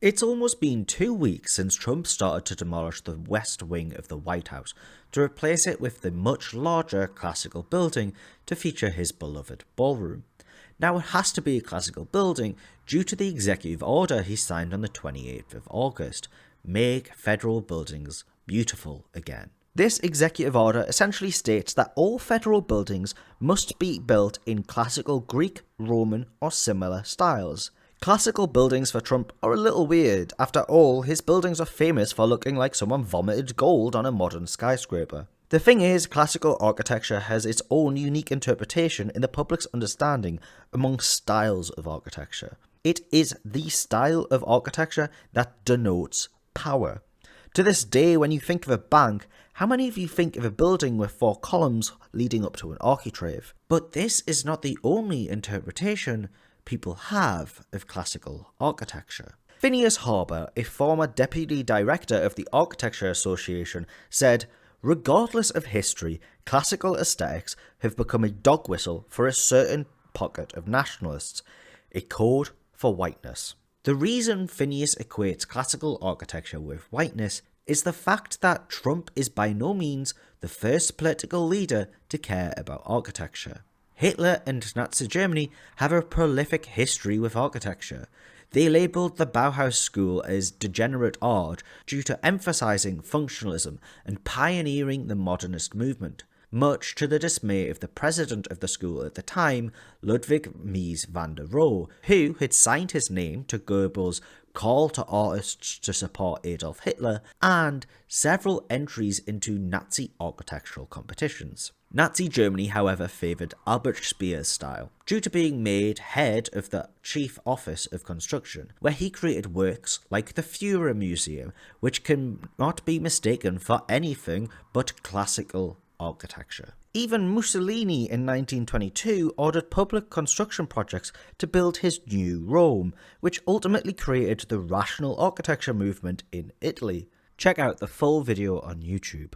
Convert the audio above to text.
It's almost been 2 weeks since Trump started to demolish the West Wing of the White House to replace it with the much larger classical building to feature his beloved ballroom. Now, it has to be a classical building due to the executive order he signed on the 28th of August, Make Federal Buildings Beautiful Again. This executive order essentially states that all federal buildings must be built in classical Greek, Roman, or similar styles. Classical buildings for Trump are a little weird. After all, his buildings are famous for looking like someone vomited gold on a modern skyscraper. The thing is, classical architecture has its own unique interpretation in the public's understanding among styles of architecture. It is the style of architecture that denotes power. To this day, when you think of a bank, how many of you think of a building with 4 columns leading up to an architrave? But this is not the only interpretation people have of classical architecture. Phineas Harbour, a former deputy director of the Architecture Association, said, "Regardless of history, classical aesthetics have become a dog whistle for a certain pocket of nationalists, a code for whiteness." The reason Phineas equates classical architecture with whiteness is the fact that Trump is by no means the first political leader to care about architecture. Hitler and Nazi Germany have a prolific history with architecture. They labelled the Bauhaus school as degenerate art due to emphasising functionalism and pioneering the modernist movement, much to the dismay of the president of the school at the time, Ludwig Mies van der Rohe, who had signed his name to Goebbels' call to artists to support Adolf Hitler and several entries into Nazi architectural competitions. Nazi Germany, however, favoured Albert Speer's style, due to being made head of the Chief Office of Construction, where he created works like the Führer Museum, which cannot be mistaken for anything but classical architecture. Even Mussolini in 1922 ordered public construction projects to build his new Rome, which ultimately created the rational architecture movement in Italy. Check out the full video on YouTube.